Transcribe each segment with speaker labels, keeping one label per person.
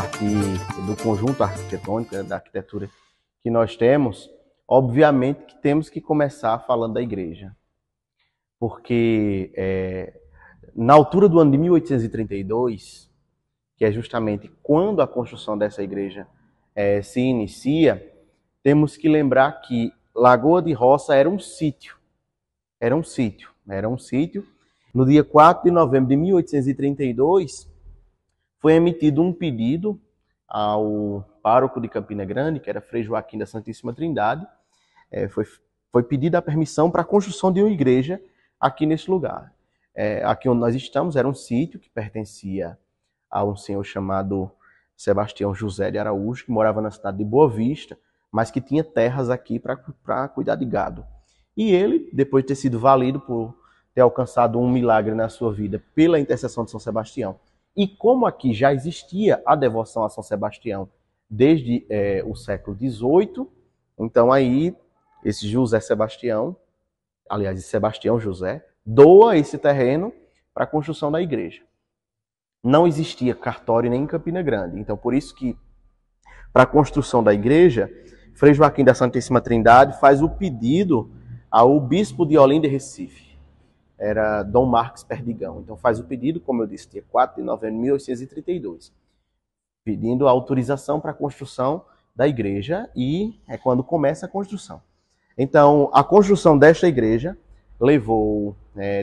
Speaker 1: parte do conjunto arquitetônico, da arquitetura que nós temos, obviamente que temos que começar falando da igreja. Porque na altura do ano de 1832, que é justamente quando a construção dessa igreja se inicia, temos que lembrar que Lagoa de Roça era um sítio. No dia 4 de novembro de 1832, foi emitido um pedido ao pároco de Campina Grande, que era Frei Joaquim da Santíssima Trindade. Foi pedida a permissão para a construção de uma igreja aqui nesse lugar. Aqui onde nós estamos era um sítio que pertencia a um senhor chamado Sebastião José de Araújo, que morava na cidade de Boa Vista, mas que tinha terras aqui para cuidar de gado. E ele, depois de ter sido valido por ter alcançado um milagre na sua vida pela intercessão de São Sebastião, e como aqui já existia a devoção a São Sebastião desde o século XVIII, então aí esse José Sebastião, aliás, Sebastião José, doa esse terreno para a construção da igreja. Não existia cartório nem em Campina Grande, então por isso que para a construção da igreja, Frei Joaquim da Santíssima Trindade faz o pedido ao bispo de Olinda e Recife, era Dom Marques Perdigão. Então faz o pedido, como eu disse, dia 4 de novembro de 1832, pedindo a autorização para a construção da igreja, e é quando começa a construção. Então, a construção desta igreja levou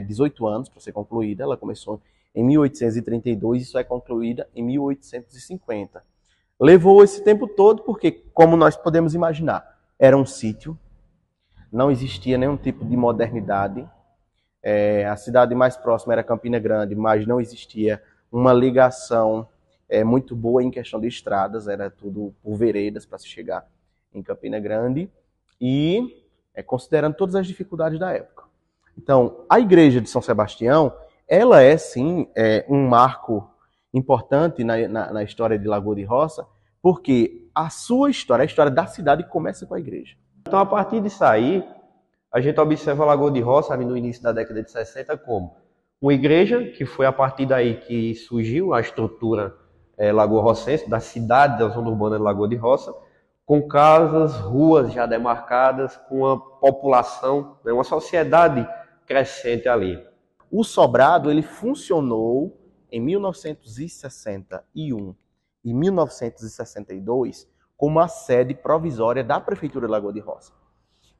Speaker 1: 18 anos para ser concluída. Ela começou em 1832 e só é concluída em 1850. Levou esse tempo todo porque, como nós podemos imaginar, era um sítio, não existia nenhum tipo de modernidade. A cidade mais próxima era Campina Grande, mas não existia uma ligação muito boa em questão de estradas, era tudo por veredas para se chegar em Campina Grande, e considerando todas as dificuldades da época. Então, a igreja de São Sebastião, ela é sim um marco importante na história de Lagoa de Roça, porque a sua história, a história da cidade, começa com a igreja.
Speaker 2: Então, a partir disso aí, a gente observa a Lagoa de Roça, ali no início da década de 60, como uma igreja, que foi a partir daí que surgiu a estrutura Lagoa Rocense, da cidade da zona urbana de Lagoa de Roça, com casas, ruas já demarcadas, com uma população, uma sociedade crescente ali.
Speaker 1: O sobrado ele funcionou em 1961 e 1962 como a sede provisória da Prefeitura de Lagoa de Roça.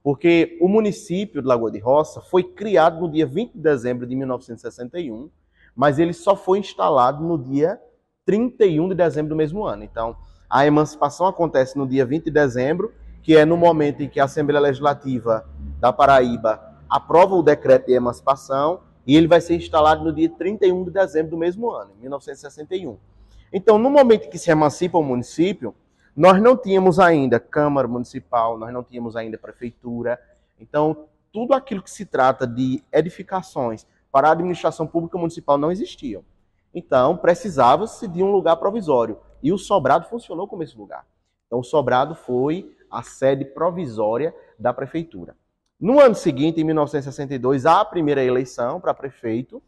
Speaker 1: Porque o município de Lagoa de Roça foi criado no dia 20 de dezembro de 1961, mas ele só foi instalado no dia 31 de dezembro do mesmo ano. Então, a emancipação acontece no dia 20 de dezembro, que é no momento em que a Assembleia Legislativa da Paraíba aprova o decreto de emancipação, e ele vai ser instalado no dia 31 de dezembro do mesmo ano, em 1961. Então, no momento em que se emancipa o município, nós não tínhamos ainda Câmara Municipal, nós não tínhamos ainda Prefeitura. Então, tudo aquilo que se trata de edificações para a administração pública municipal não existiam. Então, precisava-se de um lugar provisório. E o sobrado funcionou como esse lugar. Então, o sobrado foi a sede provisória da Prefeitura. No ano seguinte, em 1962, há a primeira eleição para prefeito.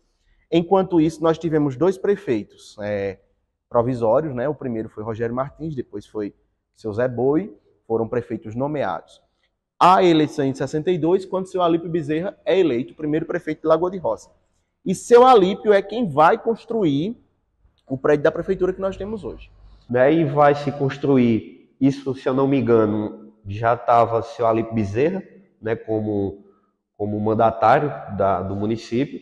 Speaker 1: Enquanto isso, nós tivemos dois prefeitos provisórios, né? O primeiro foi Rogério Martins, depois foi seu Zé Boi, foram prefeitos nomeados. A eleição em 62, quando seu Alípio Bezerra é eleito o primeiro prefeito de Lagoa de Roça. E seu Alípio é quem vai construir o prédio da prefeitura que nós temos hoje.
Speaker 2: E vai se construir, isso, se eu não me engano, já estava seu Alípio Bezerra, né, como mandatário do município,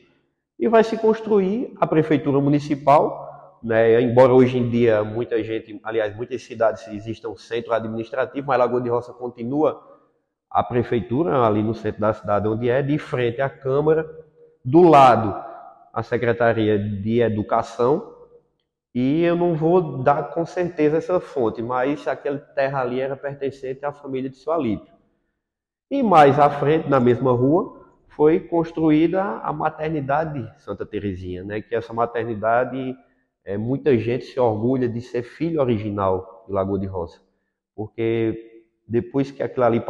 Speaker 2: e vai se construir a prefeitura municipal, né, embora hoje em dia muitas cidades existam um centro administrativo, mas Lagoa de Roça continua a prefeitura ali no centro da cidade, onde de frente à Câmara, do lado a Secretaria de Educação, e eu não vou dar com certeza essa fonte, mas aquela terra ali era pertencente à família de seu Alípio. E mais à frente, na mesma rua, foi construída a maternidade Santa Terezinha, né? Que essa maternidade, muita gente se orgulha de ser filho original de Lagoa de Roça, porque depois que aquilo ali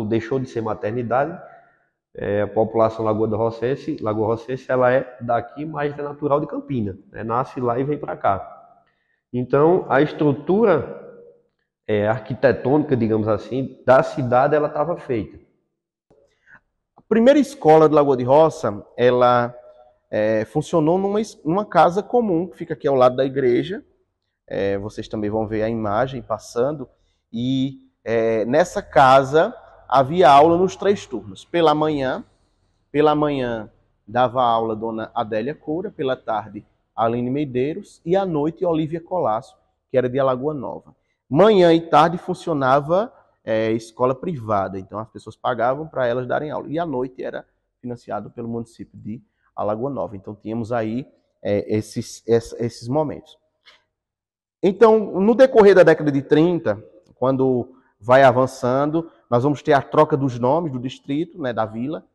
Speaker 2: deixou de ser maternidade, a população Lagoa Rocense, ela é daqui, mas é natural de Campina, né? Nasce lá e vem para cá. Então, a estrutura arquitetônica, digamos assim, da cidade, ela estava feita.
Speaker 1: A primeira escola de Lagoa de Roça, ela funcionou numa casa comum, que fica aqui ao lado da igreja. Vocês também vão ver a imagem passando. E nessa casa havia aula nos 3 turnos. Pela manhã dava aula Dona Adélia Coura, pela tarde Aline Medeiros e à noite Olívia Colasso, que era de Alagoa Nova. Manhã e tarde funcionava escola privada, então as pessoas pagavam para elas darem aula. E à noite era financiado pelo município de Alagoa Nova. Então tínhamos aí esses momentos. Então, no decorrer da década de 30, quando vai avançando, nós vamos ter a troca dos nomes do distrito, né, da vila,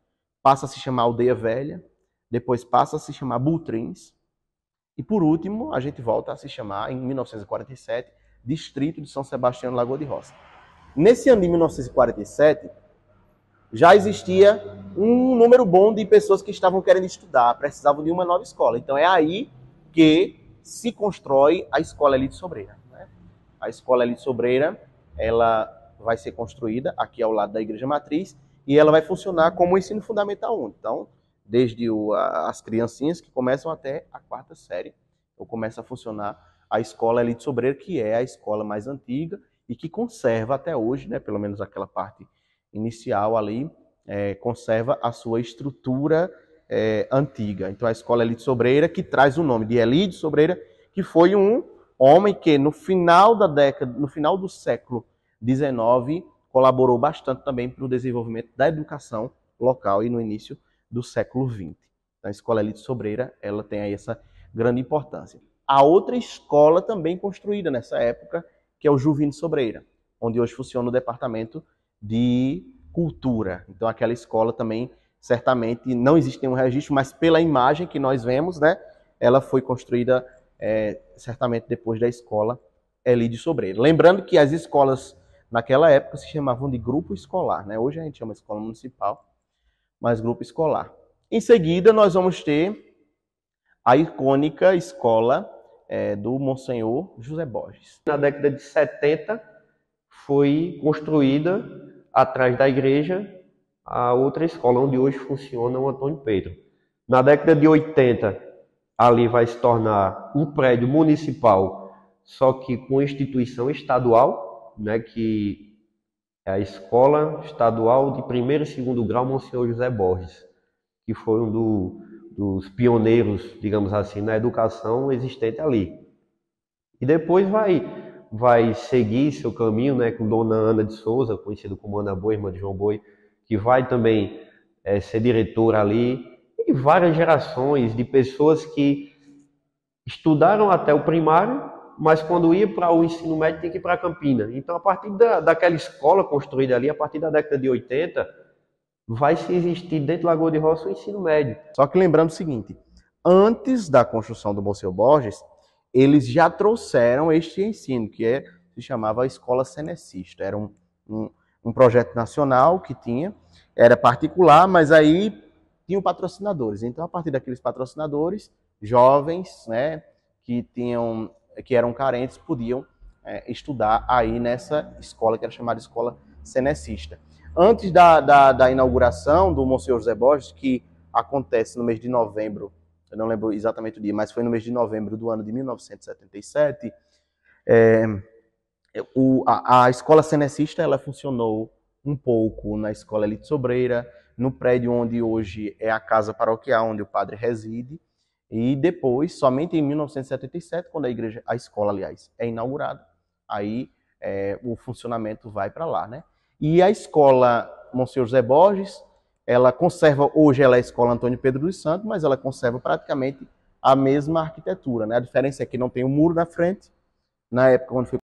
Speaker 1: passa a se chamar Aldeia Velha, depois passa a se chamar Butrins, e por último, a gente volta a se chamar, em 1947, Distrito de São Sebastião de Lagoa de Roça. Nesse ano de 1947, já existia um número bom de pessoas que estavam querendo estudar, precisavam de uma nova escola. Então é aí que se constrói a Escola Elide Sobreira. Né? A Escola Elide Sobreira, ela vai ser construída aqui ao lado da Igreja Matriz e ela vai funcionar como o ensino fundamental 1. Então, desde as criancinhas que começam até a 4ª série, então começa a funcionar a Escola Elide Sobreira, que é a escola mais antiga e que conserva até hoje, né, pelo menos aquela parte inicial ali, conserva a sua estrutura antiga. Então a Escola Elide Sobreira, que traz o nome de Elide Sobreira, que foi um homem que no final do século XIX, colaborou bastante também para o desenvolvimento da educação local e no início do século XX. Então, a Escola Elide Sobreira, ela tem aí essa grande importância. A outra escola também construída nessa época, que é o Juvino Sobreira, onde hoje funciona o departamento de cultura. Então, aquela escola também, certamente, não existe nenhum registro, mas pela imagem que nós vemos, né, ela foi construída certamente depois da Escola Elide Sobreira. Lembrando que as escolas naquela época se chamavam de grupo escolar, né? Hoje a gente chama escola municipal, mas grupo escolar. Em seguida, nós vamos ter a icônica escola do Monsenhor José Borges.
Speaker 2: Na década de 70, foi construída, atrás da igreja, a outra escola, onde hoje funciona o Antônio Pedro. Na década de 80, ali vai se tornar um prédio municipal, só que com instituição estadual, né, que é a Escola Estadual de 1º e 2º grau Monsenhor José Borges, que foi um dos pioneiros, digamos assim, na educação existente ali. E depois vai seguir seu caminho, né, com Dona Ana de Souza, conhecida como Ana Boi, irmã de João Boi, que vai também ser diretora ali, e várias gerações de pessoas que estudaram até o primário, mas quando ia para o ensino médio tinha que ir para Campina. Então, a partir daquela escola construída ali, a partir da década de 80, vai se existir dentro de Lagoa de Roça o ensino médio.
Speaker 1: Só que lembrando o seguinte, antes da construção do Monsenhor Borges, eles já trouxeram este ensino, que se chamava a Escola Cenecista. Era um projeto nacional que era particular, mas aí tinham patrocinadores. Então, a partir daqueles patrocinadores, jovens, né, que eram carentes, podiam estudar aí nessa escola, que era chamada Escola Cenecista. Antes da inauguração do Monsenhor José Borges, que acontece no mês de novembro, eu não lembro exatamente o dia, mas foi no mês de novembro do ano de 1977, a escola cenecista ela funcionou um pouco na Escola Elide Sobreira, no prédio onde hoje é a casa paroquial, onde o padre reside, e depois, somente em 1977, quando a escola, aliás, é inaugurada, aí o funcionamento vai para lá, né? E a escola Monsenhor José Borges, hoje ela é a Escola Antônio Pedro dos Santos, mas ela conserva praticamente a mesma arquitetura, né? A diferença é que não tem um muro na frente. Na época, quando foi